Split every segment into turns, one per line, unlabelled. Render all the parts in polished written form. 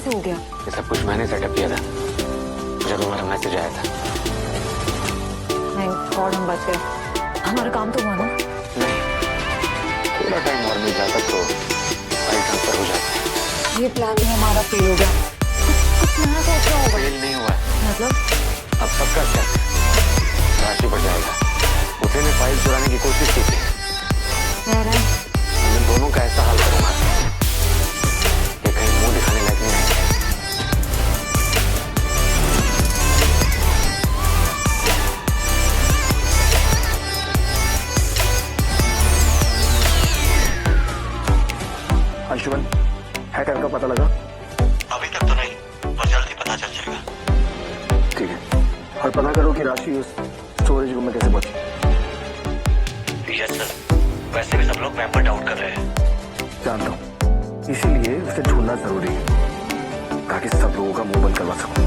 कैसे हो गया?
ये सब कुछ मैंने सेटअप किया था जब तुम्हारा मैसेज आया था।
थैंक गॉड हम बच गए। हमारा काम तो हुआ ना?
नहीं, थोड़ा टाइम और मिल जाता तो फाइल ट्रांसफर हो जाता।
ये प्लान भी हमारा फेल हो गया। कुछ नया सोच रहा होगा।
फेल नहीं हुआ है।
मतलब
अब सबका शक राशि पर जाएगा। उसे ने फाइल चुराने की कोशिश की थी।
कह रहा है
मैं दोनों का ऐसा हाल करूंगा कि कहीं मुंह दिखाने लायक नहीं रहेंगे।
अंशुमन, हैकर का पता लगा?
अभी तक तो नहीं, पर जल्दी पता चल जाएगा।
ठीक है, और पता करो कि राशि उस स्टोरेज रूम में कैसे पहुंची।
यस सर, वैसे भी सब लोग मैम पर डाउट कर रहे हैं।
जानता हूँ, इसीलिए उसे ढूंढना जरूरी है ताकि सब लोगों का मुंह बंद करवा सकूं।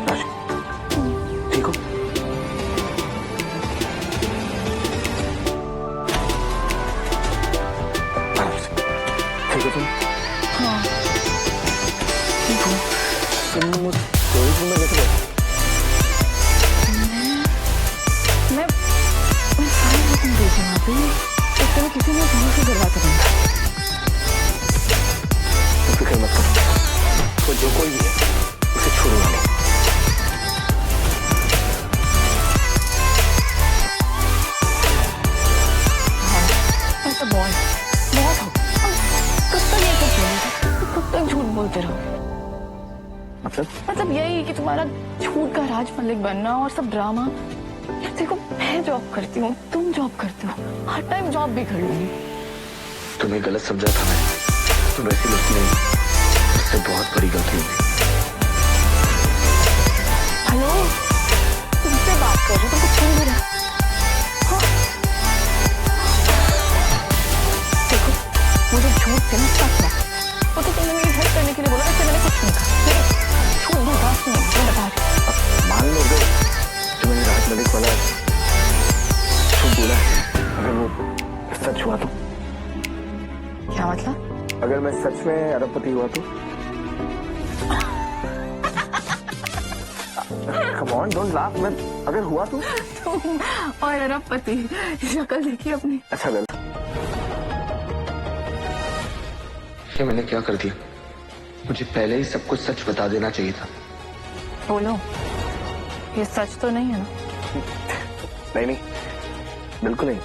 राशि, ठीक हो? आराम से। ठीक हो तुम?
हाँ ठीक हूँ।
तुम उस स्टोरेज रूम में कैसे पहुंची?
मैं सारे खत्म देख वहाँ पे एक तरह किसी ने समझ से गलवा करूँगा।
तुम फिक्र मत करो, वो जो कोई भी है उसे छोड़ूंगा नहीं।
हाँ ऐसा बहुत हो। कब तक ये सब बोलेगा? कब तक झूठ बोलते रहो?
मतलब
यही कि तुम्हारा झूठ का राज मलिक बनना और सब ड्रामा। देखो मैं जॉब करती हूँ, तुम जॉब करते हो, हर टाइम जॉब भी कर लूंगी।
तुम्हें गलत समझा था मैं, तुम ऐसी लड़की नहीं, उससे बहुत बड़ी गलती हुई।
हेलो, तुमसे बात कर रही हूँ, तुमको सुन भी रहा। हाँ? देखो मुझे झूठ से ना सच है। वो तो तुमने मेरी हेल्प करने के लिए बोला, इससे मैंने कुछ नहीं कहा। झूठ बर्दाश्त नहीं, मैं बता रही हूँ।
मान लो जो मैंने राहत मलिक वाला झूठ बोला है, अगर वो सच हुआ तो?
क्या मतलब?
अगर मैं सच में अरबपति हुआ तो? Come on, don't laugh, मैं अगर हुआ तो?
तुम और अरबपति शक्ल देखी अपनी।
अच्छा गलत। ये मैंने क्या कर दिया? मुझे पहले ही सब कुछ सच बता देना चाहिए था।
बोलो, ये सच तो नहीं है ना?
नहीं नहीं, बिल्कुल नहीं।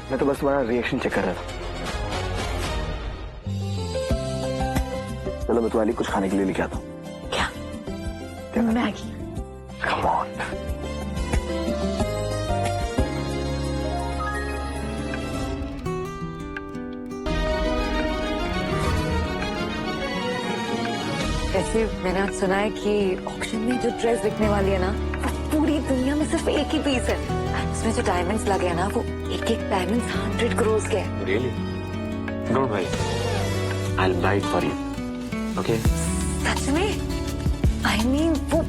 मैं तो बस तुम्हारा रिएक्शन चेक कर रहा था। चलो मैं तुम्हारे लिए कुछ खाने के लिए लेके आता हूँ।
क्या? मैगी?
Come on.
ऐसे मैंने आज सुना है कि ऑक्शन में जो ड्रेस बिकने वाली है ना, वो पूरी दुनिया में सिर्फ एक ही पीस है। उसमें जो डायमंड्स लगे हैं ना, वो एक एक डायमंड्स 100 करोड़ के हैं।
Really? Don't worry. I'll buy it for you. Okay?
सच में? I mean, वो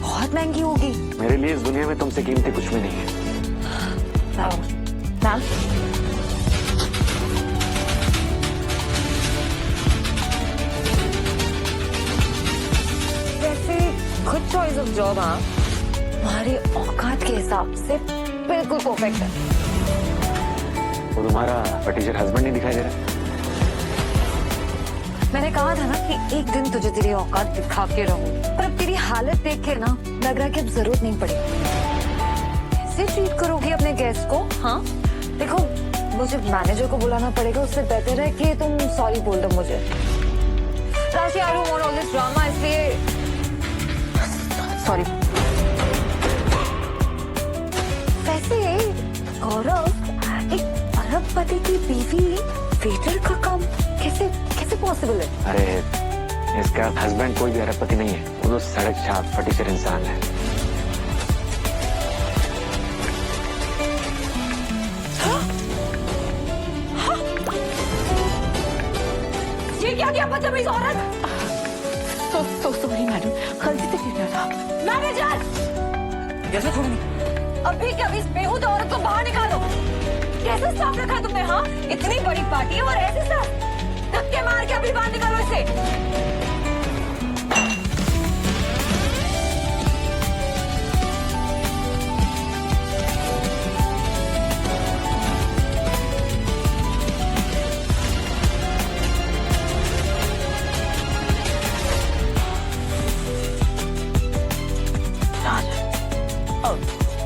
बहुत महंगी होगी।
मेरे लिए इस दुनिया में तुमसे कीमती कुछ भी नहीं है।
मैम, वैसे खुद चॉइस ऑफ जॉब हाँ हमारे औकात के हिसाब से बिल्कुल परफेक्ट है।
वो तुम्हारा पर्टिकुलर हस्बैंड नहीं दिखाई दे रहा?
मैंने कहा था ना कि एक दिन तुझे तेरी औकात दिखा के रहूं, पर अब तेरी हालत देख के ना लग रहा है कि अब जरूरत नहीं पड़ेगी। कैसे ट्रीट करोगी अपने गेस्ट को? हाँ देखो, मुझे मैनेजर को बुलाना पड़ेगा, उससे बेहतर है कि तुम सॉरी बोल दो मुझे। राशि, I don't want all this drama, इसलिए सॉरी। वैसे गौरव, एक अरबपति की बीवी वेटर का काम कैसे पॉसिबल है?
अरे इसका हस्बैंड कोई भी अरबपति नहीं है, वो तो सड़क छाप फटीचर इंसान है।
ये क्या किया बदतमीज औरत? तो सॉरी मैडम, गलती से गिर गया था। मैनेजर,
कैसे छोड़ूंगी?
अभी क्या इस बेहुदा औरत को बाहर निकालो। कैसे स्टाफ रखा तुमने? हाँ, इतनी बड़ी पार्टी और ऐसे स्टाफ। धक्के मार के अभी बाहर निकालो इसे।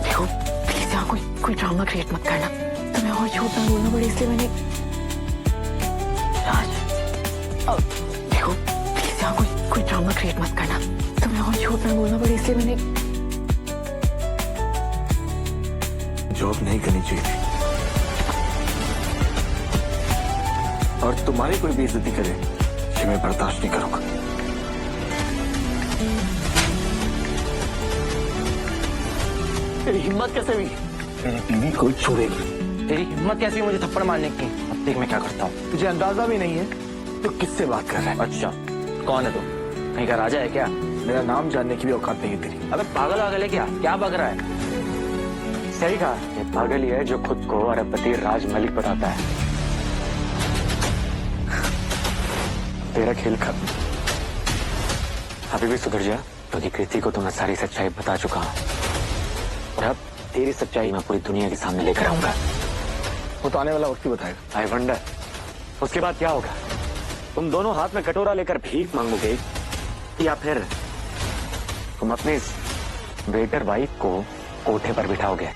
देखो प्लीज यहाँ कोई ड्रामा क्रिएट मत करना। तुम्हें और झूठ ना बोलना पड़े इसलिए मैंने राज देखो प्लीज यहाँ कोई ड्रामा क्रिएट मत करना। तुम्हें और झूठ ना बोलना पड़े इसलिए मैंने
जॉब नहीं करनी चाहिए थी और तुम्हारी कोई बेइज्जती करे ये मैं बर्दाश्त नहीं करूंगा।
तेरी हिम्मत कैसे हुई?
मेरी बीवी को छोड़ेगी।
तेरी हिम्मत कैसी हुई मुझे थप्पड़ मारने की? अब देख मैं क्या करता हूँ।
तुझे अंदाजा भी नहीं है तो किससे बात कर रहा है?
अच्छा कौन है तू? कहीं का राजा है क्या?
मेरा नाम जानने की भी औकात नहीं है तेरी।
अबे पागल वागल है क्या बग रहा है?
सही कहा, ये पागल ही है जो खुद को अरबपति राज मलिक बताता है। तेरा खेल खत्म। अभी भी सुधर जा, क्योंकि कृति को तो मैं सारी सच्चाई बता चुका हूँ और अब तेरी सच्चाई मैं पूरी दुनिया के सामने लेकर आऊंगा।
वो तो आने वाला वक्त ही बताएगा।
आई वंडर उसके बाद क्या होगा? तुम दोनों हाथ में कटोरा लेकर भीख मांगोगे या फिर तुम अपने इस वेटर वाइफ को कोठे पर बिठाओगे?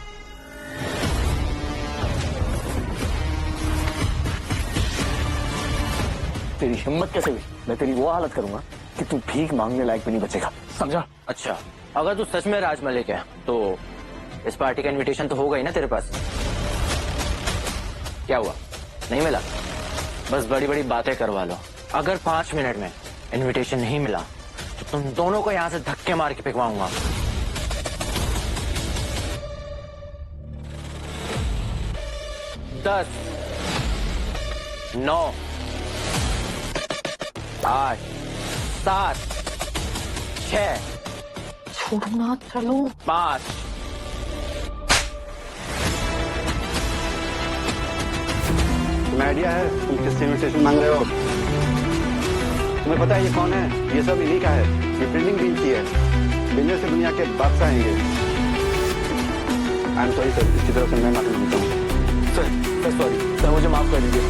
तेरी हिम्मत कैसे हुई? मैं तेरी वो हालत करूंगा कि तू भीख मांगने लायक भी नहीं बचेगा, समझा?
अच्छा अगर तू सच में राज मलिक है तो इस पार्टी का इनविटेशन तो होगा ही ना तेरे पास। क्या हुआ, नहीं मिला? बस बड़ी बड़ी बातें करवा लो। अगर 5 मिनट में इनविटेशन नहीं मिला तो तुम दोनों को यहां से धक्के मार के फेंकवाऊंगा। 10 9 8 7 6
छोड़ना चलो।
5
तुम्हें आइडिया है तुम किससे इन्विटेशन मांग रहे हो? तुम्हें पता है ये कौन है? ये सब इन्हीं का है। ये प्रिंटिंग टीम की है। बिजनेस से दुनिया के बादशाह हैं ये। आई एम सॉरी सर, इसकी तरफ से मैं माफी मांगता हूँ।
सर सॉरी सर, मुझे माफ कर दीजिए।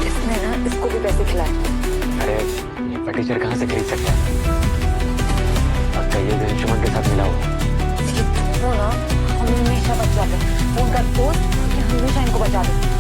इसने ना इसको भी पैसे खिलाए।
अरे ये फर्नीचर कहाँ से खरीद सकता है? पक्का ये जो इंस्ट्रूमेंट के साथ मिला हो।
वो ना हम हमेशा बच जाते हैं। वो उनका दोस्त हमेशा इनको बचा देते।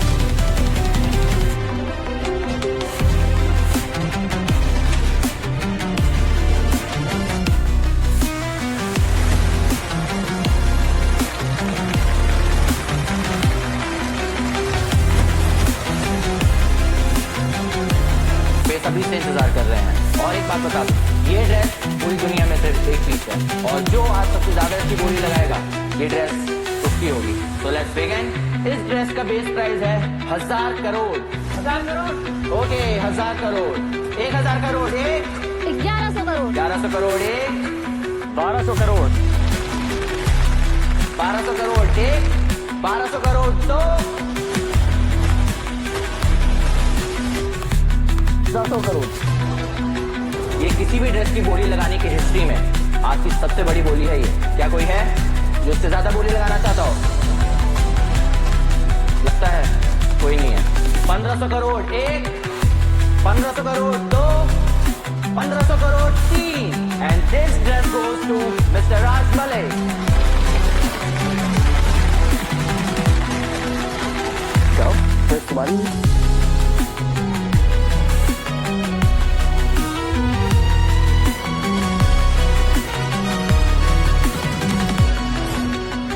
बेसब्री से इंतजार कर रहे हैं। और एक बात बता दूं, ये ड्रेस पूरी दुनिया में सिर्फ एक पीस है और जो आज सबसे ज्यादा इसकी बोली लगाएगा ये ड्रेस उसकी होगी। तो लेट्स बिगिन। इस ड्रेस का बेस प्राइस है 1000 करोड़। 1000 करोड़ ओके, 1000 करोड़ 1000 करोड़
1100 करोड़
1100 करोड़
1200 करोड़
1200 करोड़ 1200 करोड़
700 करोड़।
ये किसी भी ड्रेस की बोली लगाने की हिस्ट्री में आज की सबसे बड़ी बोली है ये। क्या कोई है जो इससे ज्यादा बोली लगाना चाहता हो? लगता है कोई नहीं है। 1500 crore 1, 1500 crore 2, 1500 crore 3 and this dress goes to mister Raj Malik.
जाओ ड्रेस तुम्हारी है।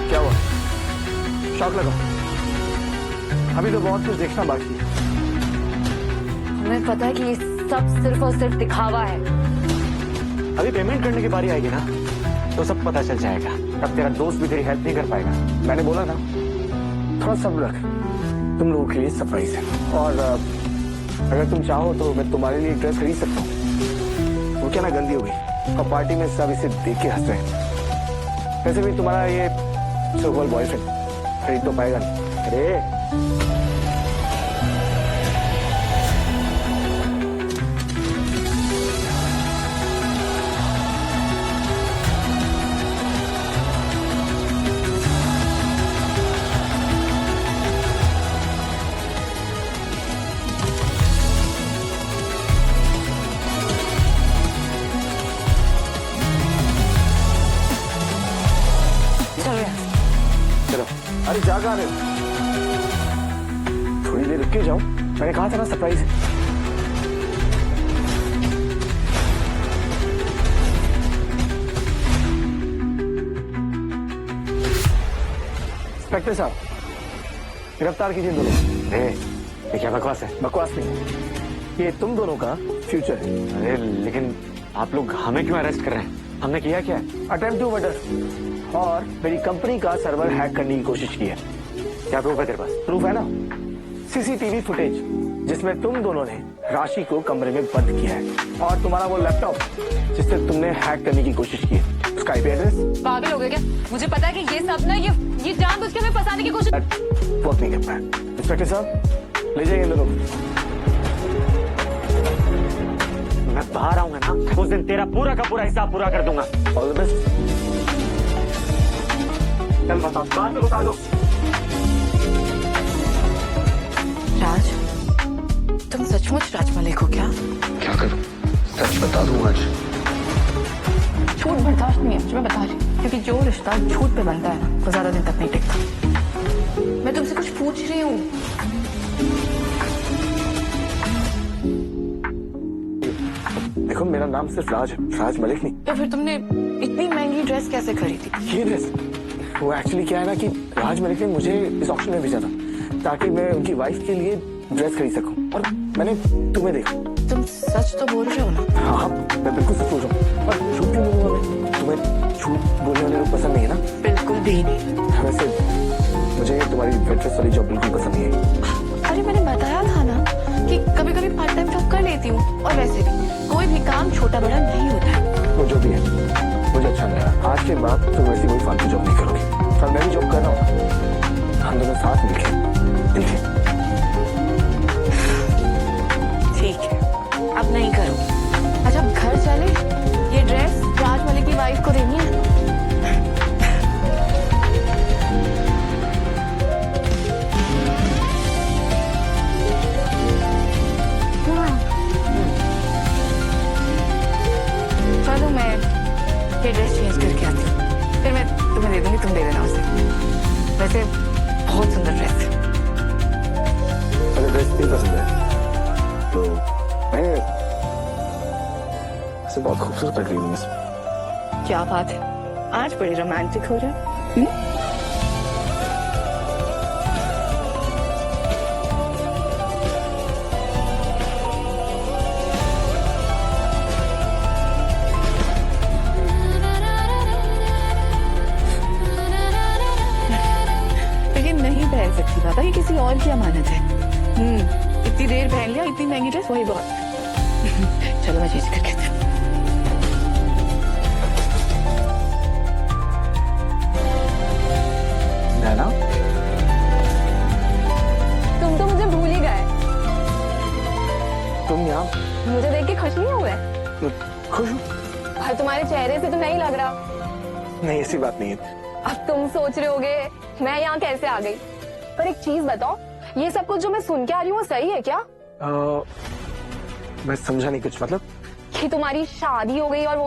क्या हुआ? शॉक लगा? अभी तो बहुत कुछ देखना बाकी है।
हमें पता है कि ये सब सिर्फ और सिर्फ दिखावा है।
अभी पेमेंट करने की बारी आएगी ना तो सब पता चल जाएगा। तब तेरा दोस्त भी तेरी हेल्प नहीं कर पाएगा।
मैंने बोला ना थोड़ा सब्र रख, तुम लोगों के लिए सरप्राइज है। और अगर तुम चाहो तो मैं तुम्हारे लिए एक ड्रेस खरीद सकता हूँ। वो क्या ना गंदी हो गई और पार्टी में सब इसे देख के हंस रहे हैं। वैसे भी तुम्हारा ये सो कॉल्ड बॉयफ्रेंड खरीद तो पाएगा नहीं। अरे जा रहे हो? थोड़ी देर रुक के जाओ, मैंने कहा था ना सरप्राइज है। इंस्पेक्टर साहब, गिरफ्तार कीजिए दोनों।
ये क्या बकवास है?
बकवास नहीं, ये तुम दोनों का फ्यूचर है।
अरे लेकिन आप लोग हमें क्यों अरेस्ट कर रहे हैं? हमने किया क्या है?
अटेम्प्ट टू मर्डर और मेरी कंपनी का सर्वर हैक करने की कोशिश की है।
क्या प्रूफ है तेरे पास?
प्रूफ है ना, सीसीटीवी फुटेज जिसमें तुम दोनों ने राशि को कमरे में बंद किया है, और तुम्हारा वो लैपटॉप जिससे तुमने हैक करने की कोशिश की है, उसका आईपी एड्रेस।
पागल हो गए क्या? मुझे पता है कि ये सब ना ये जानबूझ के हमें फंसाने की कोशिश।
वर्क नहीं करता है। इंस्पेक्टर साहब, ले जाइए इन दोनों को।
मैं बाहर आऊंगा ना, उस दिन तेरा पूरा का पूरा हिसाब पूरा कर दूंगा।
All the best. चल बता, बाद में बता दो।
राज, तुम सचमुच राज मलिक हो क्या?
क्या करूं? सच बता दूं आज।
झूठ बर्दाश्त नहीं है, मैं बता रही हूँ, क्योंकि जो रिश्ता झूठ पे बनता है ना, वो ज्यादा दिन तक नहीं टिकता। मैं तुमसे कुछ पूछ रही हूँ।
देखो, मेरा नाम सिर्फ राज है, राज मलिक नहीं।
तो फिर तुमने इतनी महंगी ड्रेस कैसे खरीदी?
ये ड्रेस, वो एक्चुअली क्या है ना कि राज मलिक ने मुझे इस ऑप्शन में भेजा था ताकि मैं उनकी वाइफ के लिए ड्रेस खरीद सकूं, और मैंने तुम्हें देखा।
तुम सच तो बोल रहे हो ना?
हाँ, मैं बिल्कुल सच बोल रहा हूँ। और झूठ क्यों बोलूंगा मैं? तुम्हें झूठ बोलने वाले लोग पसंद नहीं है ना?
बिल्कुल भी नहीं।
वैसे मुझे तुम्हारी वेट्रेस वाली जॉब बिल्कुल पसंद नहीं है।
अरे मैंने बताया था ना कि कभी कभी पार्ट टाइम जॉब कर लेती हूँ, और वैसे भी कोई भी काम छोटा बड़ा नहीं होता है।
वो जो भी है, मुझे अच्छा नहीं लगा। आज के बाद तुम वैसी कोई फालतू जॉब नहीं करोगी, और मैं भी जॉब कर रहा हूँ। हम दोनों साथ मिलके देखें।
ठीक है, अब नहीं करो। अच्छा, घर चले? ये ड्रेस राज मलिक की वाइफ को देनी है। चलो, मैं ये ड्रेस चेंज करके आती हूँ, फिर मैं तुम्हें दे दूंगी, तुम दे देना उसे। वैसे बहुत सुंदर ड्रेस है।
अगर ड्रेस नहीं पसंद है तो मैं इसे बहुत खूबसूरत लग रही हूँ इसमें।
क्या बात है, आज बड़े रोमांटिक हो रहे हो। लेकिन नहीं पहन सकती बाबा, ये किसी और की अमानत है। इतनी देर पहन लिया, इतनी महंगी ड्रेस वही बहुत। चलो मैं चेंज करके आती हूँ।
नैना,
तुम तो मुझे भूल ही गए।
तुम यहाँ
मुझे देख के खुश नहीं हुए?
खुश हो?
और तुम्हारे चेहरे से तो नहीं लग रहा।
नहीं, ऐसी बात नहीं है।
अब तुम सोच रहे होगे मैं यहाँ कैसे आ गई, पर एक चीज बताओ, ये सब कुछ जो मैं सुन के आ रही हूँ वो सही है क्या?
मैं समझा नहीं कुछ। मतलब
कि तुम्हारी शादी हो गई और वो